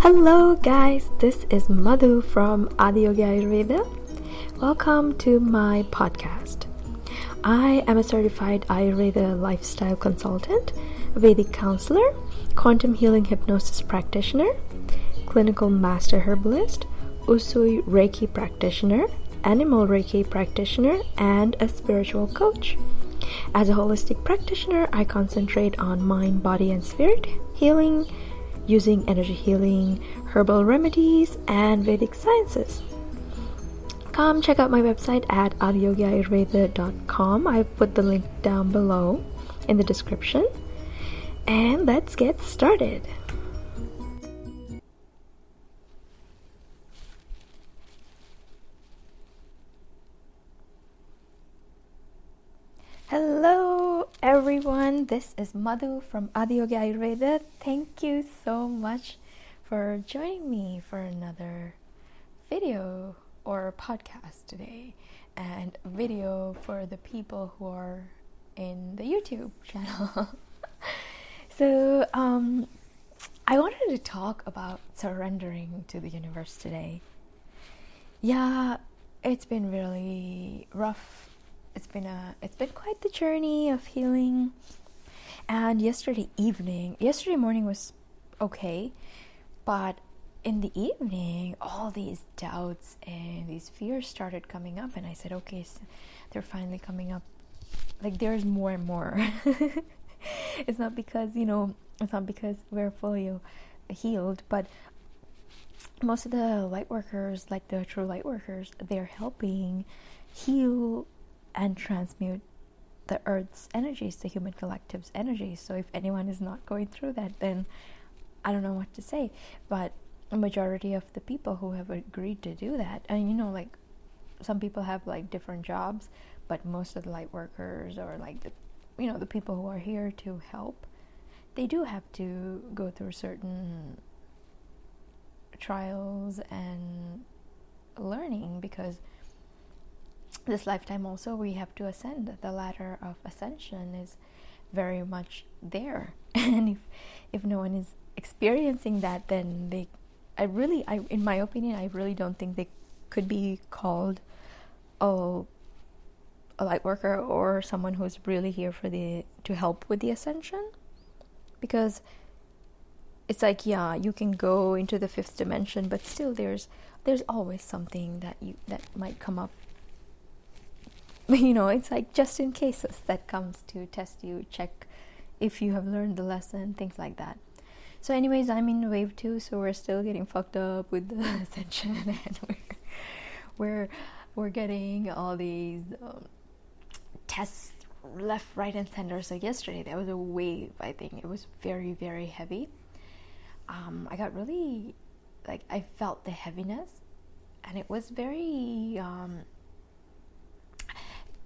Hello guys, this is Madhu from Adi Yogi Ayurveda. Welcome to my podcast. I am a certified Ayurveda lifestyle consultant, Vedic counselor, quantum healing hypnosis practitioner, clinical master herbalist, Usui Reiki practitioner, animal Reiki practitioner, and a spiritual coach. As a holistic practitioner, I concentrate on mind, body, and spirit healing, using energy healing, herbal remedies, and Vedic sciences. Come check out my website at adiyogiayurveda.com. I put the link down below in the description. And let's get started. Hello everyone, this is Madhu from Adi Yogi Ayurveda. Thank you so much for joining me for another video or podcast today, and video for the people who are in the YouTube channel. So I wanted to talk about surrendering to the universe today. Yeah, it's been really rough. It's been quite the journey of healing. And yesterday morning was okay, but in the evening, all these doubts and these fears started coming up, and I said, okay, so they're finally coming up. Like, there's more and more. It's not because we're fully healed, but most of the light workers, like the true light workers, they're helping heal and transmute the earth's energies, the human collective's energies. So if anyone is not going through that, then I don't know what to say. But a majority of the people who have agreed to do that, and like some people have like different jobs, but most of the light workers, or like the people who are here to help, they do have to go through certain trials and learning, because this lifetime also we have to ascend. The ladder of ascension is very much there, and if no one is experiencing that, then in my opinion, I really don't think they could be called a light worker or someone who's really here to help with the ascension. Because it's like, yeah, you can go into the fifth dimension, but still there's always something that might come up. It's like just in cases that comes to test you, check if you have learned the lesson, things like that. So anyways, I'm in wave 2, so we're still getting fucked up with the ascension, and we're getting all these tests left, right, and center. So yesterday there was a wave. I think it was very, very heavy. I got really, I felt the heaviness, and it was very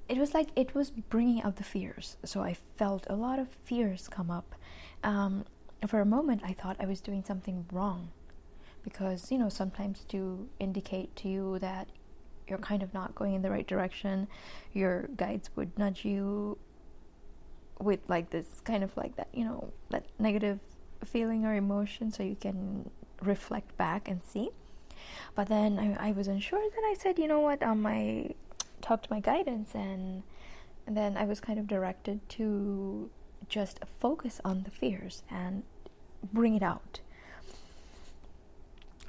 it was like it was bringing out the fears. So I felt a lot of fears come up. For a moment I thought I was doing something wrong, because sometimes to indicate to you that you're kind of not going in the right direction, your guides would nudge you with like this kind of like that, that negative feeling or emotion, so you can reflect back and see. But then I was unsure. Then I said, I talked to my guidance, and then I was kind of directed to just focus on the fears and bring it out.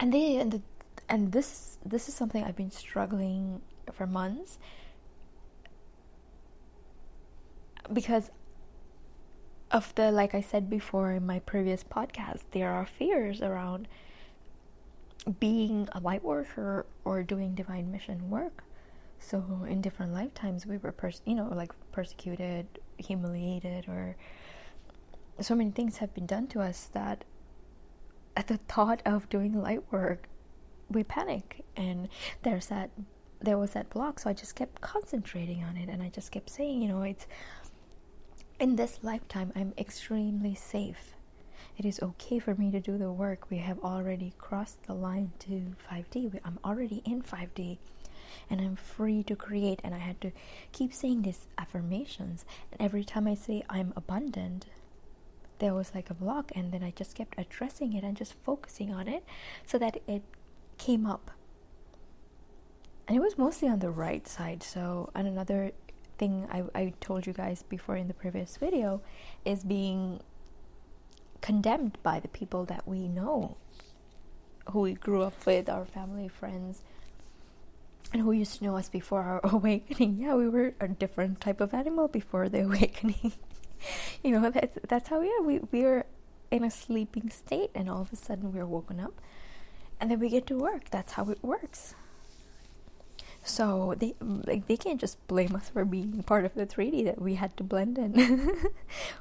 And this is something I've been struggling for months, because of like I said before in my previous podcast, there are fears around being a light worker or doing divine mission work. So in different lifetimes we were persecuted, humiliated, or so many things have been done to us that at the thought of doing light work we panic, and there was that block. So I just kept concentrating on it, and I just kept saying, it's in this lifetime I'm extremely safe. It is okay for me to do the work. We have already crossed the line to 5D. I'm already in 5D. And I'm free to create. And I had to keep saying these affirmations. And every time I say I'm abundant, there was like a block, and then I just kept addressing it and just focusing on it so that it came up. And it was mostly on the right side. So, and another thing I told you guys before in the previous video is being condemned by the people that we know, who we grew up with, our family, friends, and who used to know us before our awakening. Yeah, we were a different type of animal before the awakening. You know, that's how we were in a sleeping state, and all of a sudden we're woken up, and then we get to work. That's how it works. So they can't just blame us for being part of the 3D that we had to blend in.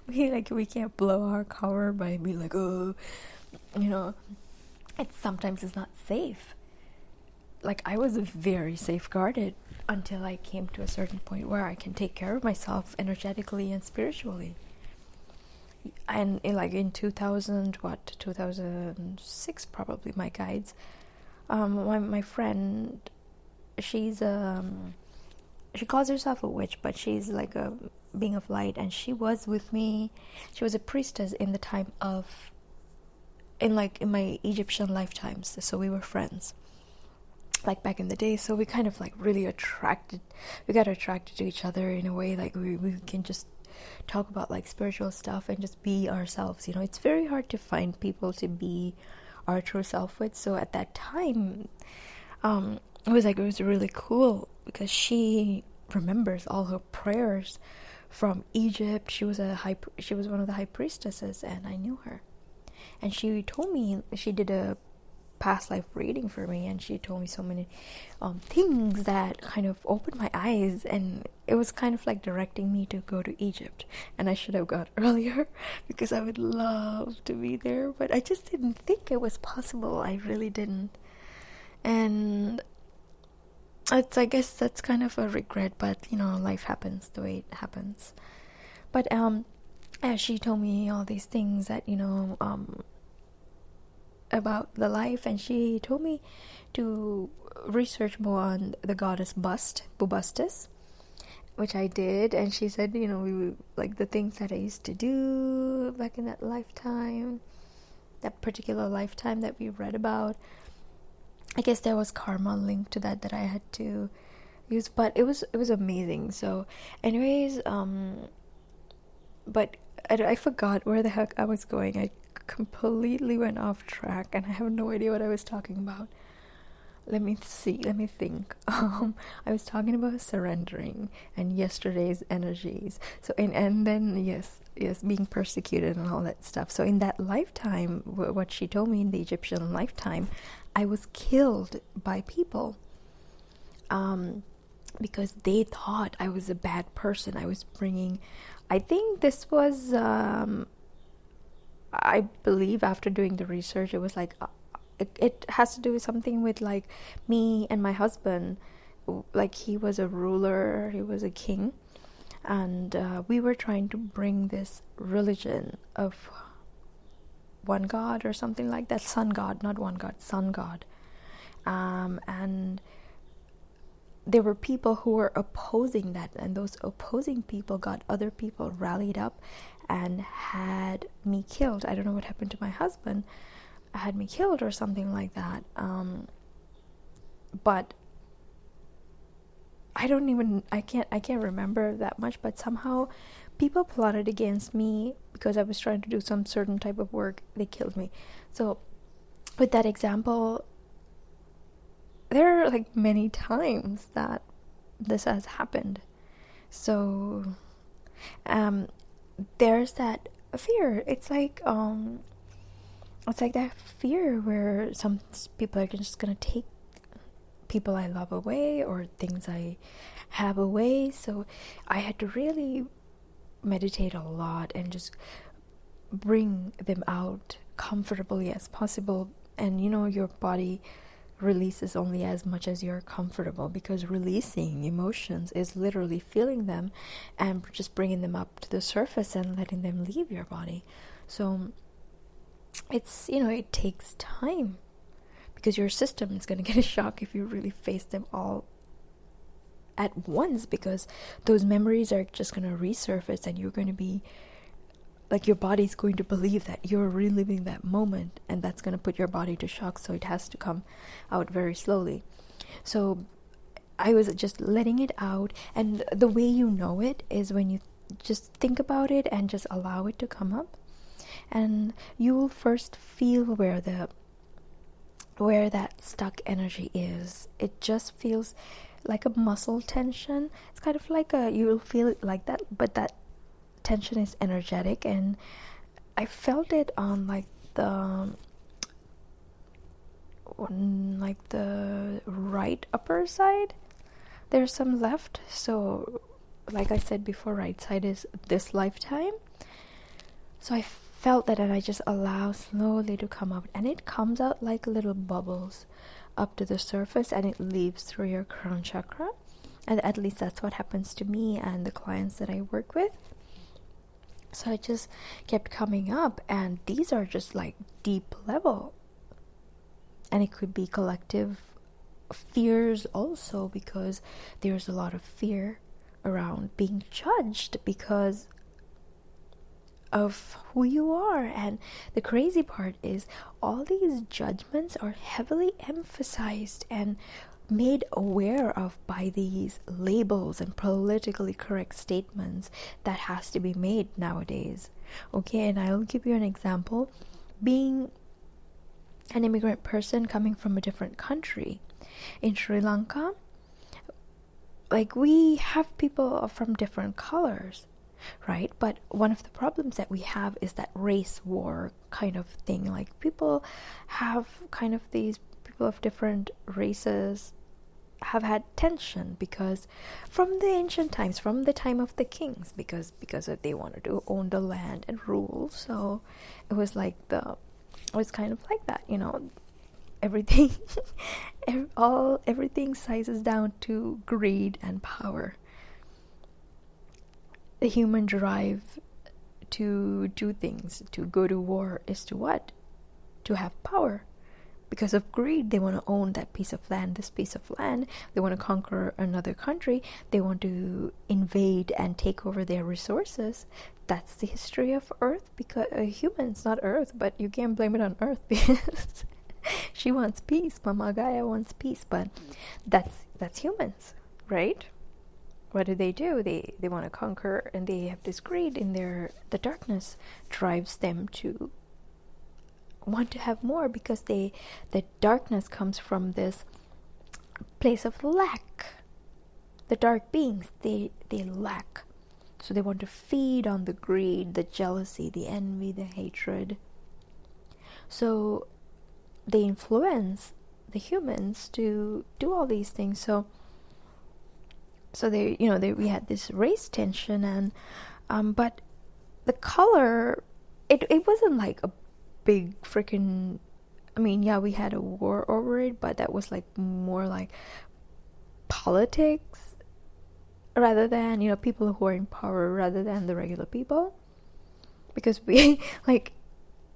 we can't blow our cover by being like, oh, you know, it sometimes is not safe. Like, I was very safeguarded until I came to a certain point where I can take care of myself energetically and spiritually. And in 2006 probably, my guides, my friend, she calls herself a witch, but she's like a being of light, and she was with me. She was a priestess in the time of in my Egyptian lifetimes, so we were friends, like back in the day. So we kind of like really got attracted to each other in a way, like we can just talk about like spiritual stuff and just be ourselves. You know, it's very hard to find people to be our true self with. So at that time, it was really cool because she remembers all her prayers from Egypt. She was one of the high priestesses, and I knew her. And she told me, she did a past life reading for me, and she told me so many things that kind of opened my eyes, and it was kind of like directing me to go to Egypt. And I should have gone earlier because I would love to be there, but I just didn't think it was possible. I really didn't. And I guess that's kind of a regret, but you know, life happens the way it happens. But she told me all these things that, you know, about the life, and she told me to research more on the goddess Bubastis, which I did. And she said, you know, like the things that I used to do back in that lifetime, that particular lifetime that we read about. I guess there was karma linked to that I had to use, but it was amazing. So anyways, but I forgot where the heck I was going. I completely went off track, and I have no idea what I was talking about. Let me think. I was talking about surrendering and yesterday's energies. So and then yes, being persecuted and all that stuff. So in that lifetime, what she told me in the Egyptian lifetime, I was killed by people because they thought I was a bad person. I was bringing, I think this was, I believe after doing the research, it was like, it has to do with something with like me and my husband. Like, he was a ruler, he was a king, and we were trying to bring this religion of one god or something like that, sun god, not one god, sun god, and there were people who were opposing that, and those opposing people got other people rallied up and had me killed. I don't know what happened to my husband, had me killed or something like that, but I can't remember that much. But somehow people plotted against me because I was trying to do some certain type of work. They killed me. So with that example, there are like many times that this has happened. So there's that fear. It's like that fear where some people are just gonna take people I love away, or things I have away. So I had to really meditate a lot and just bring them out comfortably as possible. And you know, your body releases only as much as you're comfortable, because releasing emotions is literally feeling them and just bringing them up to the surface and letting them leave your body. So it's, you know, it takes time, because your system is going to get a shock if you really face them all at once, because those memories are just going to resurface and you're going to be like your body's going to believe that you're reliving that moment, and that's going to put your body to shock, so it has to come out very slowly. So I was just letting it out, and the way you know it is when you just think about it and just allow it to come up, and you will first feel where that stuck energy is. It just feels like a muscle tension. It's kind of like you'll feel it like that, but that tension is energetic, and I felt it on like the right upper side. There's some left, so like I said before, right side is this lifetime. So I felt that, and I just allow slowly to come out, and it comes out like little bubbles up to the surface, and it leaves through your crown chakra. And at least that's what happens to me and the clients that I work with. So it just kept coming up, and these are just like deep level, and it could be collective fears also, because there's a lot of fear around being judged because of who you are. And the crazy part is all these judgments are heavily emphasized and made aware of by these labels and politically correct statements that has to be made nowadays. Okay, and I'll give you an example. Being an immigrant person coming from a different country, in Sri Lanka, like, we have people from different colors, right? But one of the problems that we have is that race war kind of thing. Like, people have kind of these people of different races have had tension because from the ancient times, from the time of the kings, because they wanted to own the land and rule. So it was like it was kind of like that, everything everything sizes down to greed and power. The human drive to do things, to go to war, is to what? To have power. Because of greed, they want to own that piece of land, this piece of land. They want to conquer another country. They want to invade and take over their resources. That's the history of Earth, because humans, not Earth, but you can't blame it on Earth because she wants peace. Mama Gaia wants peace, but that's humans, right? What do? They want to conquer, and they have this greed in the darkness drives them to want to have more, because the darkness comes from this place of lack. The dark beings, they lack, so they want to feed on the greed, the jealousy, the envy, the hatred. So they influence the humans to do all these things. So we had this race tension, and but the color, it wasn't like a big freaking, we had a war over it, but that was like more like politics rather than, people who are in power rather than the regular people. Because we like,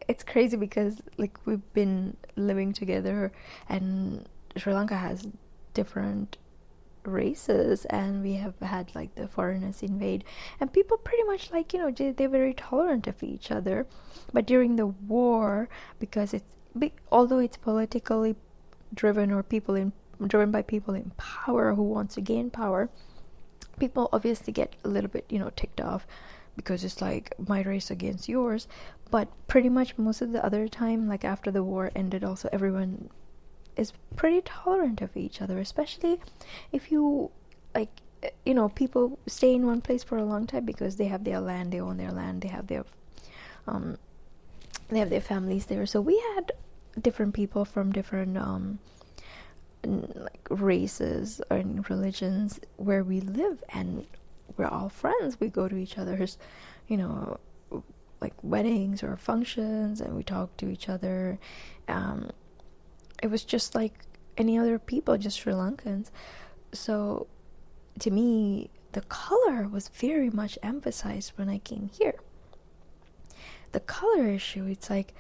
it's crazy because like we've been living together, and Sri Lanka has different races, and we have had like the foreigners invade, and people pretty much like, they're very tolerant of each other. But during the war, because although it's politically driven, or driven by people in power who wants to gain power, people obviously get a little bit ticked off, because it's like my race against yours. But pretty much most of the other time, like after the war ended, also everyone is pretty tolerant of each other, especially if you like, people stay in one place for a long time because they have their land, they own their land, they have their families there. So we had different people from different like races and religions where we live, and we're all friends. We go to each other's like weddings or functions, and we talk to each other. It was just like any other people, just Sri Lankans. So to me, the color was very much emphasized when I came here. The color issue, it's like,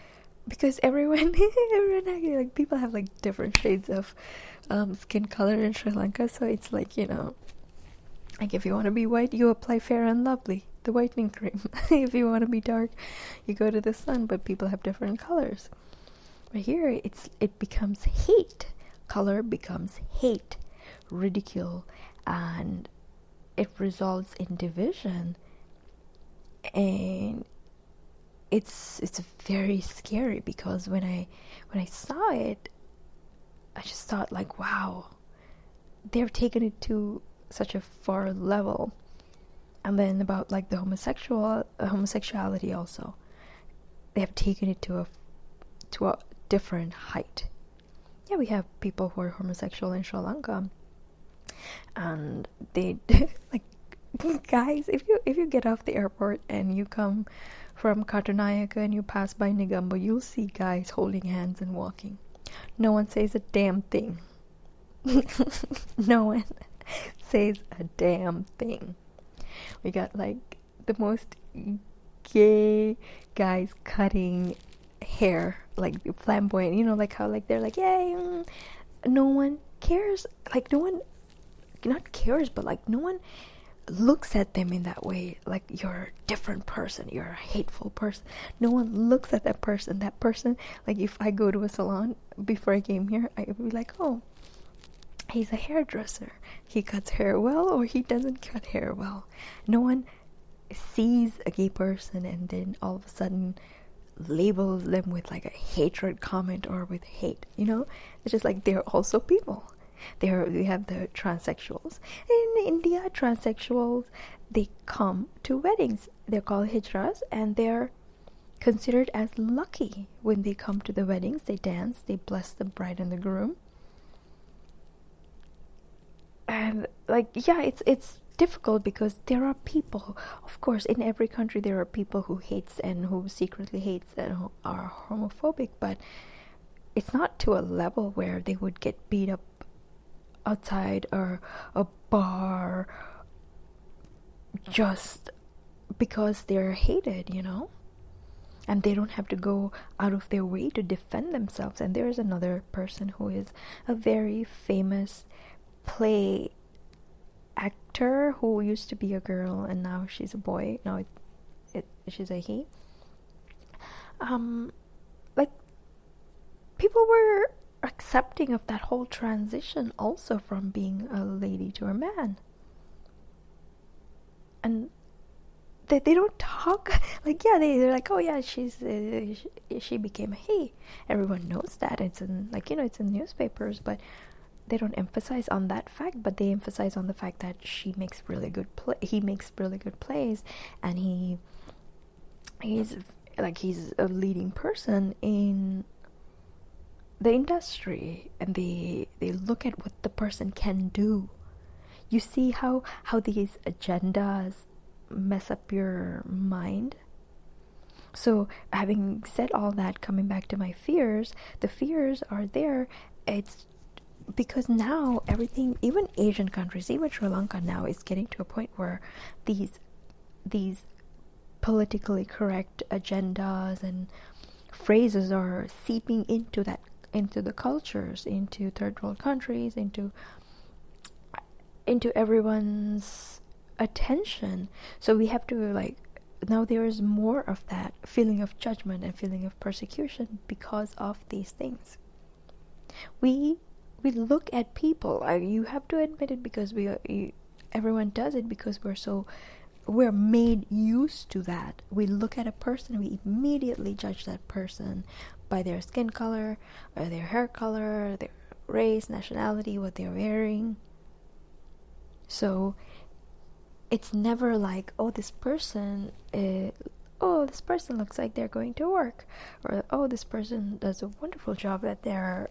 because everyone like, people have like different shades of skin color in Sri Lanka. So it's like, like if you want to be white, you apply Fair and Lovely. the whitening cream. If you want to be dark, you go to the sun, but people have different colors. But here it becomes hate. Color becomes hate, ridicule, and it results in division. And it's very scary, because when I saw it, I just thought like, wow, they've taken it to such a far level. And then about like the homosexuality also, they have taken it to a different height. Yeah, we have people who are homosexual in Sri Lanka, and they like, guys, if you get off the airport and you come from Katunayaka and you pass by Negombo, you'll see guys holding hands and walking. No one says a damn thing. No one says a damn thing. We got like the most gay guys cutting hair, like flamboyant, like how like they're like, yay, no one cares, like no one not cares, but like no one looks at them in that way, like you're a different person, you're a hateful person. No one looks at that person. Like if I go to a salon before I came here, I would be like, oh, he's a hairdresser, he cuts hair well, or he doesn't cut hair well. No one sees a gay person and then all of a sudden labels them with like a hatred comment or with hate. It's just like they're also people. We have the transsexuals in India. Transsexuals, they come to weddings, they're called hijras, and they're considered as lucky when they come to the weddings. They dance, they bless the bride and the groom. And like, yeah, it's difficult, because there are people, of course, in every country there are people who hates and who secretly hates and who are homophobic, but it's not to a level where they would get beat up outside or a bar just because they're hated, and they don't have to go out of their way to defend themselves. And there's another person who is a very famous play actor who used to be a girl and now she's a boy. Now she's a he. Like, people were accepting of that whole transition also, from being a lady to a man. And they don't talk like, yeah, they're like, oh yeah, she became a he. Everyone knows that. It's in, like, it's in newspapers, but they don't emphasize on that fact. But they emphasize on the fact that he makes really good plays, and he's a leading person in the industry, and they look at what the person can do. You see how these agendas mess up your mind. So having said all that, coming back to my fears, the fears are there. It's because now everything, even Asian countries, even Sri Lanka now, is getting to a point where these politically correct agendas and phrases are seeping into the cultures, into third world countries, into everyone's attention. So we have to, like, now there is more of that feeling of judgment and feeling of persecution because of these things. We look at people, you have to admit it, because everyone does it, because we're made used to that. We look at a person, we immediately judge that person by their skin color, or their hair color, their race, nationality, what they're wearing. So it's never like, this person looks like they're going to work, or this person does a wonderful job at their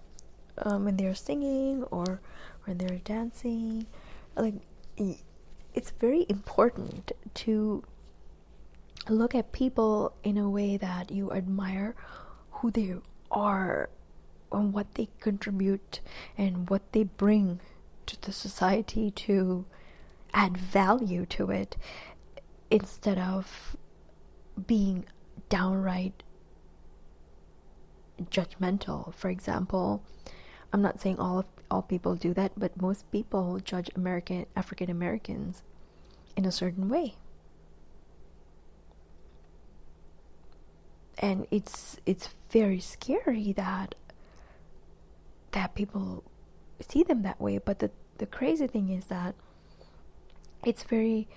when they're singing or when they're dancing. Like, it's very important to look at people in a way that you admire who they are and what they contribute and what they bring to the society, to add value to it, instead of being downright judgmental. For example, I'm not saying all people do that, but most people judge African Americans in a certain way. and it's very scary that people see them that way. But the crazy thing is that it's very,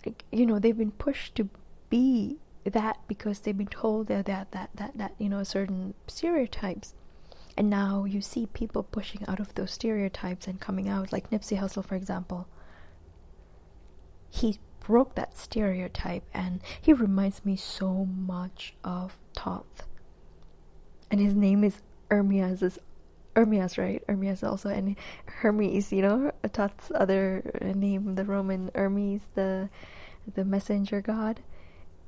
like, they've been pushed to be that because they've been told that certain stereotypes. And now you see people pushing out of those stereotypes and coming out, like Nipsey Hussle, for example. He broke that stereotype, and he reminds me so much of Thoth. And his name is Hermes, right? Hermes also, and Hermes, Thoth's other name, the Roman Hermes, the messenger god.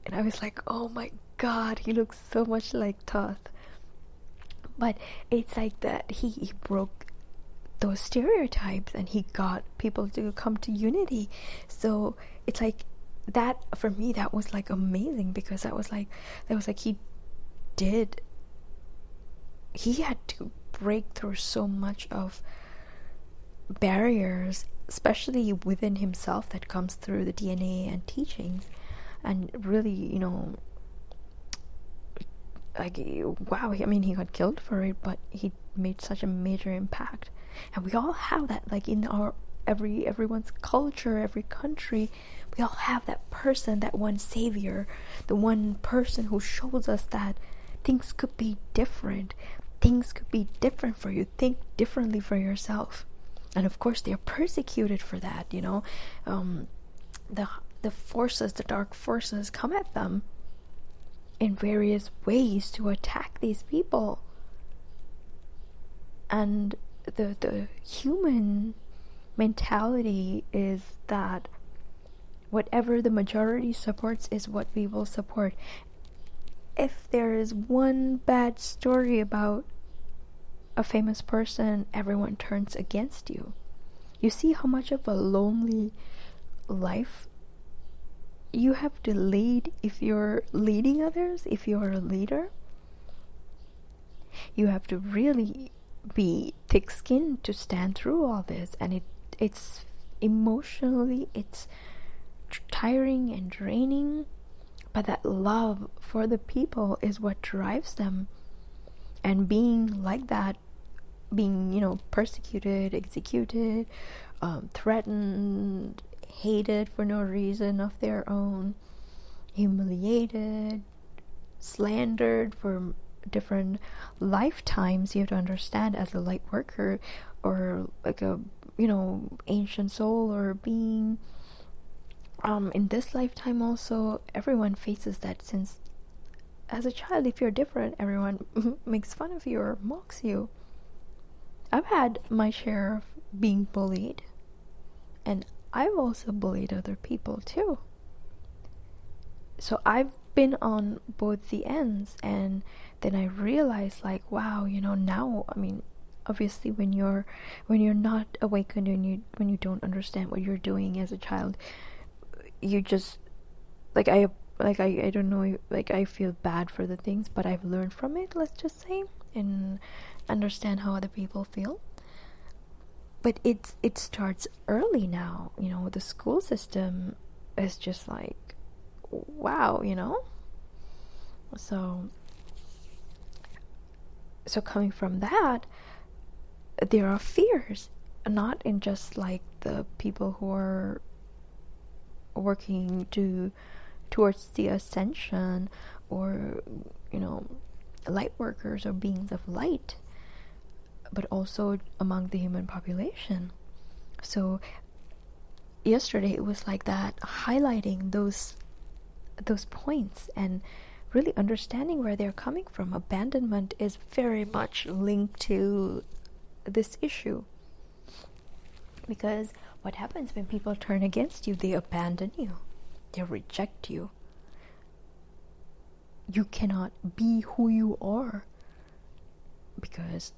And I was like, oh my god, he looks so much like Thoth. But it's like that he broke those stereotypes, and he got people to come to unity. So it's like that, for me, that was like amazing, because that was like he had to break through so much of barriers, especially within himself, that comes through the DNA and teachings. And really, like, wow, I mean, he got killed for it, but he made such a major impact. And we all have that, like, in our everyone's culture, every country, we all have that person, that one savior, the one person who shows us that things could be different. Things could be different for you. Think differently for yourself. And of course, they're persecuted for that, the forces, the dark forces, come at them in various ways to attack these people. And the human mentality is that whatever the majority supports is what we will support. If there is one bad story about a famous person, everyone turns against you. You see how much of a lonely life you have to lead if you're leading others, if you're a leader. You have to really be thick-skinned to stand through all this, and it's emotionally, it's tiring and draining, but that love for the people is what drives them. And being like that, being persecuted, executed, threatened, hated for no reason of their own, humiliated, slandered for different lifetimes, you have to understand, as a light worker, or like a ancient soul or being, in this lifetime also, everyone faces that. Since as a child, if you're different, everyone makes fun of you or mocks you. I've had my share of being bullied, and I've also bullied other people too. So I've been on both the ends, and then I realized, like, wow, now, I mean, obviously when you're not awakened, and when you don't understand what you're doing as a child, you just, I don't know, like, I feel bad for the things, but I've learned from it, let's just say, and understand how other people feel. But it starts early now. The school system is just like, wow, So coming from that, there are fears, not in just like the people who are working towards the ascension, or light workers or beings of light, but also among the human population. So yesterday it was like that, highlighting those points and really understanding where they're coming from. Abandonment is very much linked to this issue, because what happens when people turn against you? They abandon you, they reject you. You cannot be who you are because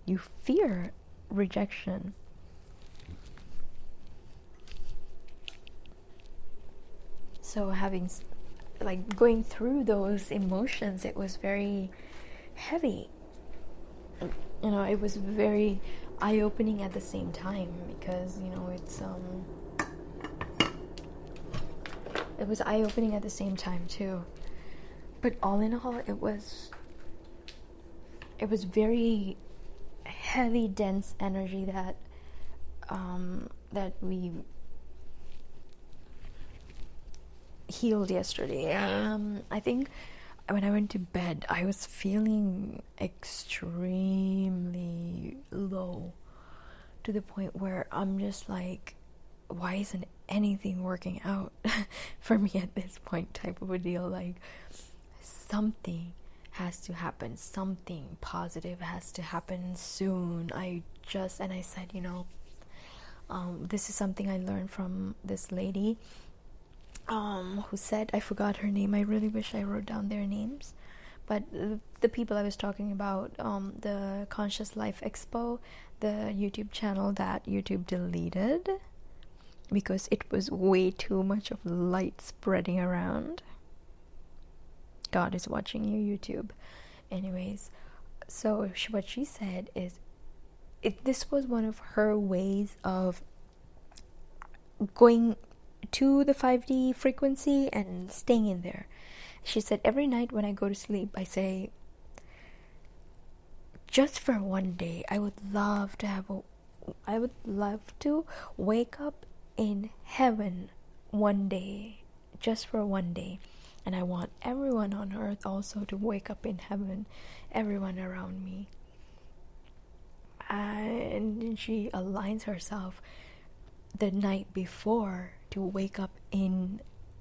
you fear rejection. So going through those emotions, it was very heavy. It was very eye-opening at the same time, because it was eye-opening at the same time too. but all in all, it was very heavy, dense energy that we healed yesterday. I think when I went to bed, I was feeling extremely low, to the point where I'm just like, why isn't anything working out for me at this point, type of a deal. Like, something has to happen, something positive has to happen soon. I said, this is something I learned from this lady who said, I forgot her name, I really wish I wrote down their names, but the people I was talking about, the Conscious Life Expo, the YouTube channel that YouTube deleted because it was way too much of light spreading around. God is watching you, YouTube. Anyways, so what she said is, this was one of her ways of going to the 5D frequency and staying in there. She said, every night when I go to sleep, I say, just for one day, I would love to wake up in heaven one day, just for one day. And I want everyone on earth also to wake up in heaven, everyone around me. And she aligns herself the night before to wake up in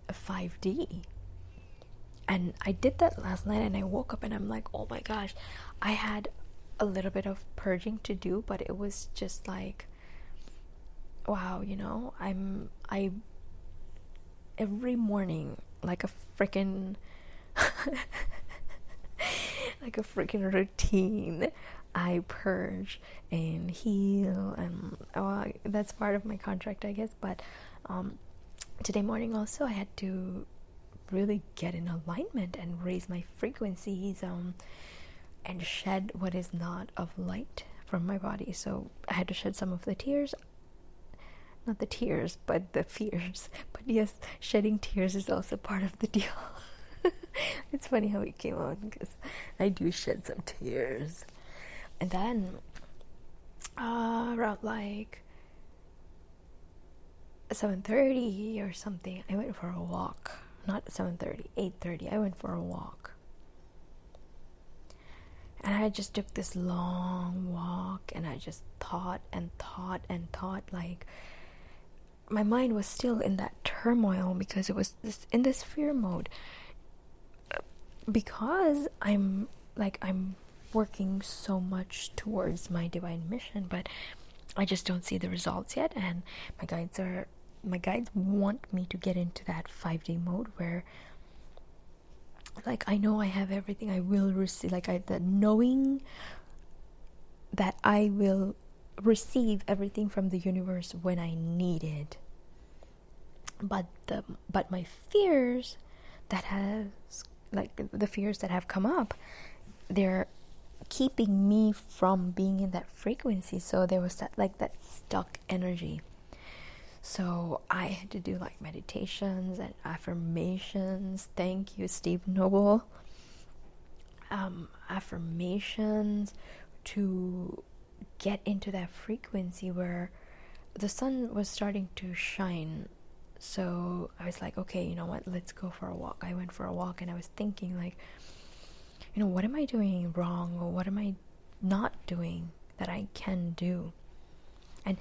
5D. And I did that last night, and I woke up and I'm like, oh my gosh, I had a little bit of purging to do, but it was just like, wow, I every morning, like a freaking routine, I purge and heal, and that's part of my contract, I guess. But today morning also, I had to really get in alignment and raise my frequencies, and shed what is not of light from my body. So I had to shed some of the tears. Not the tears, but the fears. But yes, shedding tears is also part of the deal. It's funny how it came on, because I do shed some tears. And then around like 7:30 or something, I went for a walk. Not 7:30, 8:30. I went for a walk. And I just took this long walk, and I just thought and thought and thought, like, my mind was still in that turmoil because it was in this fear mode, because I'm working so much towards my divine mission, but I just don't see the results yet. And my guides want me to get into that 5D mode where, like, I know I have everything, I will receive, the knowing that I will receive everything from the universe when I need it. But my fears that the fears that have come up, they're keeping me from being in that frequency. So there was that stuck energy. So I had to do meditations and affirmations. Thank you, Steve Noble. Affirmations to get into that frequency where the sun was starting to shine. So I was like, okay, you know what, let's go for a walk. I went for a walk, and I was thinking, what am I doing wrong, or what am I not doing that I can do? And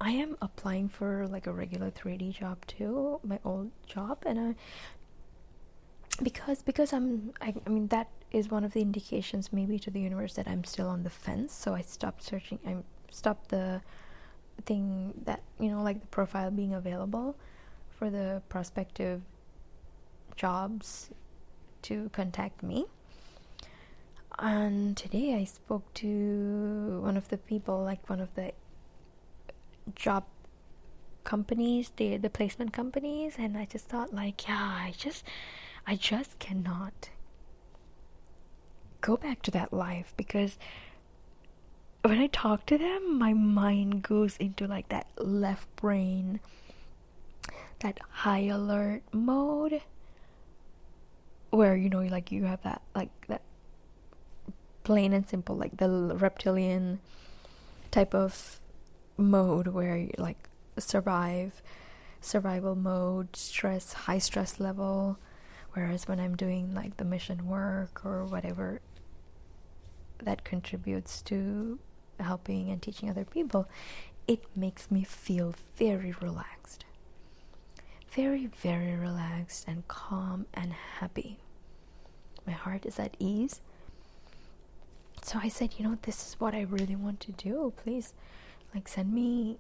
I am applying for a regular 3D job too, my old job, and because I mean that is one of the indications maybe to the universe that I'm still on the fence. So I stopped searching. I stopped the thing that the profile being available for the prospective jobs to contact me. And today I spoke to one of the people, one of the job companies, the placement companies, and I just thought, I just cannot go back to that life, because when I talk to them, my mind goes into that left brain, that high alert mode, where, you know, like you have that, like that plain and simple, like the reptilian type of mode where you like survival mode, high stress level. Whereas when I'm doing like the mission work or whatever that contributes to helping and teaching other people, it makes me feel very relaxed. Very, very relaxed and calm and happy. My heart is at ease. So I said, you know, this is what I really want to do. Please, like, send me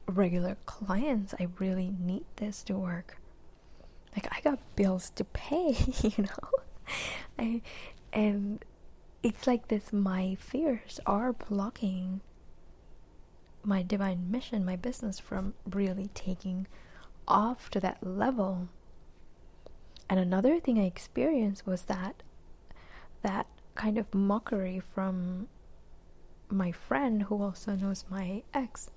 regular clients. I really need this to work. Like, I got bills to pay, you know. And it's like this, my fears are blocking my divine mission, my business, from really taking off to that level. And another thing I experienced was that kind of mockery from my friend, who also knows my ex.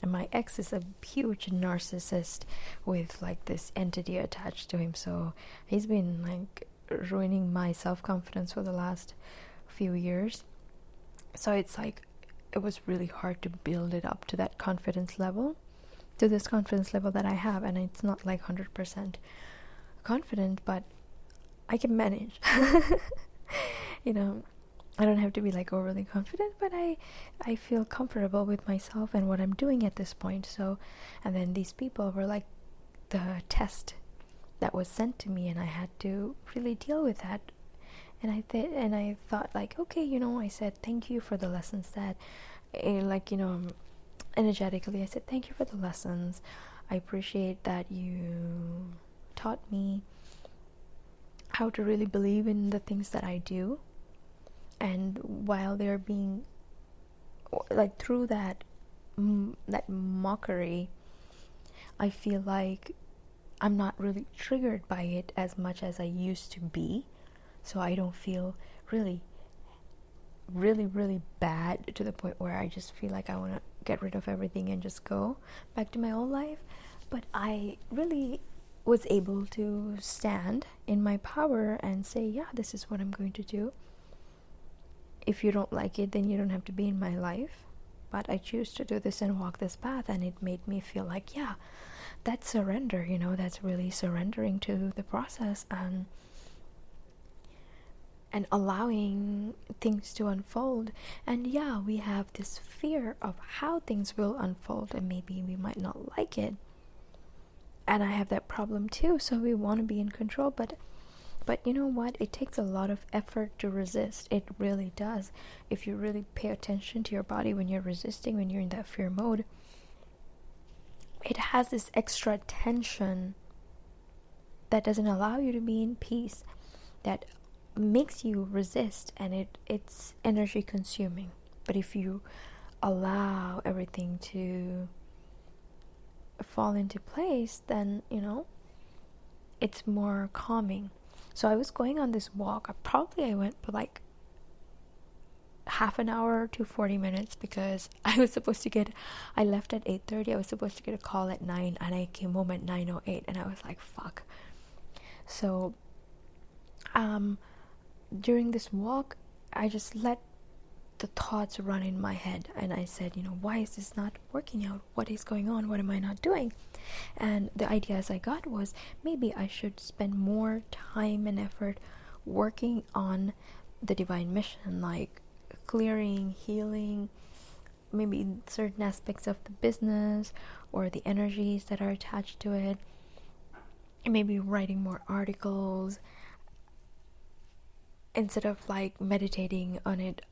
And my ex is a huge narcissist with like this entity attached to him. So he's been like ruining my self-confidence for the last few years. So it's like, it was really hard to build it up to that confidence level, to this confidence level that I have. And it's not like 100% confident, but I can manage. You know, I don't have to be like overly confident, but I feel comfortable with myself and what I'm doing at this point. So, and then these people were like the test that was sent to me, and I had to really deal with that. And I thought like, okay, you know, I said thank you for the lessons that, like, you know, energetically I said thank you for the lessons. I appreciate that you taught me how to really believe in the things that I do. And while they're being like, through that mockery, I feel like I'm not really triggered by it as much as I used to be. So I don't feel really bad to the point where I just feel like I want to get rid of everything and just go back to my old life. But I really was able to stand in my power and say, yeah, this is what I'm going to do. If you don't like it, then you don't have to be in my life. But I choose to do this and walk this path, and it made me feel like, yeah, that's surrender, you know, that's really surrendering to the process and allowing things to unfold. And yeah, we have this fear of how things will unfold, and maybe we might not like it. And I have that problem too, so we want to be in control, but you know what? It takes a lot of effort to resist. It really does. If you really pay attention to your body when you're resisting, when you're in that fear mode, it has this extra tension that doesn't allow you to be in peace, that makes you resist, and it's energy consuming. But if you allow everything to fall into place, then, you know, it's more calming. So I was going on this walk. I went for like half an hour to 40 minutes, because I left at 8:30. I was supposed to get a call at 9, and I came home at 9:08, and I was like, fuck. So during this walk, I just let the thoughts run in my head, and I said, you know, why is this not working out? What is going on? What am I not doing? And the ideas I got was, maybe I should spend more time and effort working on the divine mission, like clearing, healing, maybe certain aspects of the business or the energies that are attached to it, and maybe writing more articles instead of like meditating on it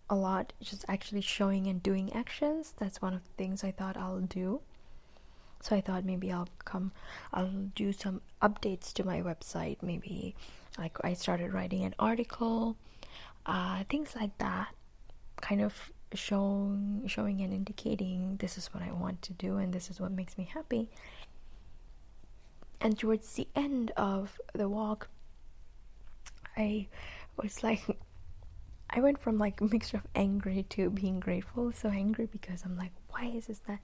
a lot, just actually showing and doing actions. That's one of the things I thought I'll do. So I thought maybe I'll do some updates to my website. Maybe like I started writing an article, things like that, kind of showing and indicating this is what I want to do and this is what makes me happy. And towards the end of the walk, I was like, I went from like a mixture of angry to being grateful. So angry because I'm like, why is it that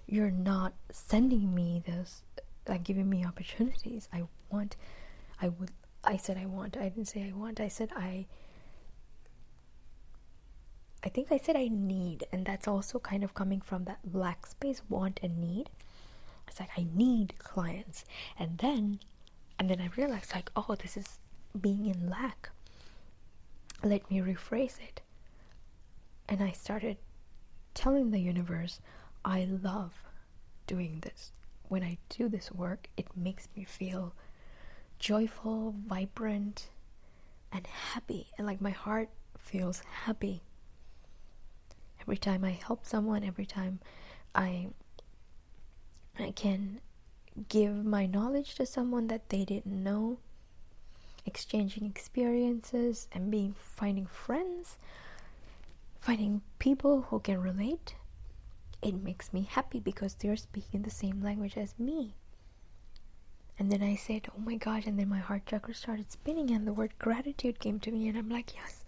you're not sending me this, like giving me opportunities? I would I said I want. I didn't say I want. I said I think I said I need, and that's also kind of coming from that black space, want and need. It's like I need clients, and then I realized, like, oh, this is being in lack. Let me rephrase it. And I started telling the universe, I love doing this. When I do this work, it makes me feel joyful, vibrant, and happy, and like my heart feels happy. Every time I help someone, every time I can give my knowledge to someone that they didn't know, exchanging experiences and finding friends, finding people who can relate, it makes me happy because they're speaking the same language as me. And then I said, oh my gosh, and then my heart chakra started spinning and the word gratitude came to me, and I'm like, yes,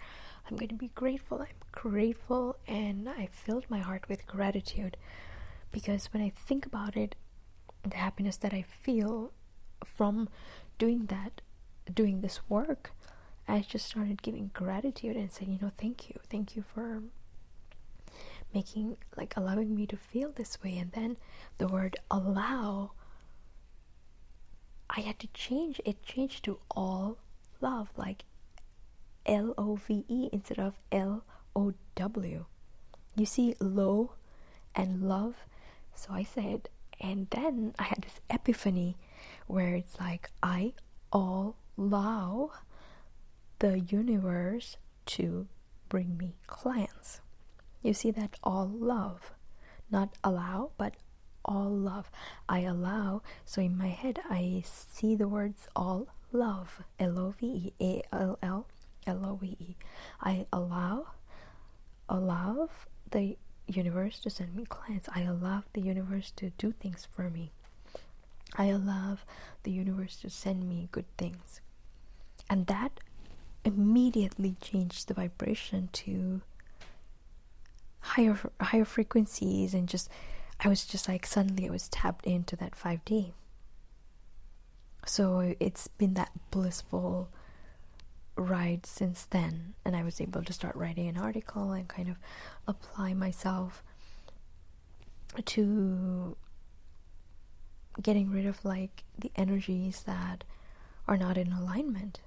I'm going to be grateful. I'm grateful, and I filled my heart with gratitude, because when I think about it, the happiness that I feel from doing this work, I just started giving gratitude and saying, thank you for allowing me to feel this way. And then the word allow, I had to change. It changed to all love, like LOVE instead of LOW. You see low and love. So I said, and then I had this epiphany where it's like, I allow the universe to bring me clients. You see that all love, not allow, but all love. I allow. So in my head, I see the words all love, LOVE, ALL, LOVE. I allow the universe to send me clients. I allow the universe to do things for me. I allow the universe to send me good things. And that immediately changed the vibration to higher frequencies, and I was just like, suddenly I was tapped into that 5D. So it's been that blissful ride since then, and I was able to start writing an article and kind of apply myself to getting rid of like the energies that are not in alignment,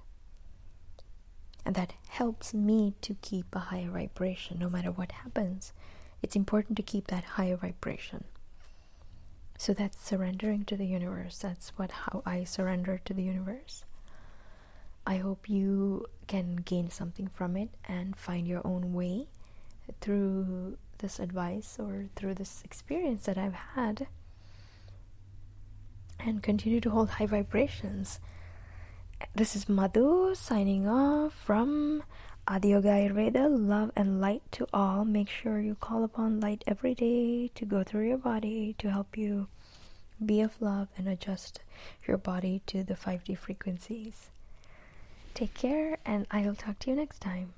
and that helps me to keep a higher vibration. No matter what happens, it's important to keep that higher vibration. So that's surrendering to the universe. That's how I surrender to the universe. I hope you can gain something from it and find your own way through this advice or through this experience that I've had, and continue to hold high vibrations. This is Madhu signing off from Adi Yoga Ayurveda. Love and light to all. Make sure you call upon light every day to go through your body to help you be of love and adjust your body to the 5D frequencies. Take care, and I will talk to you next time.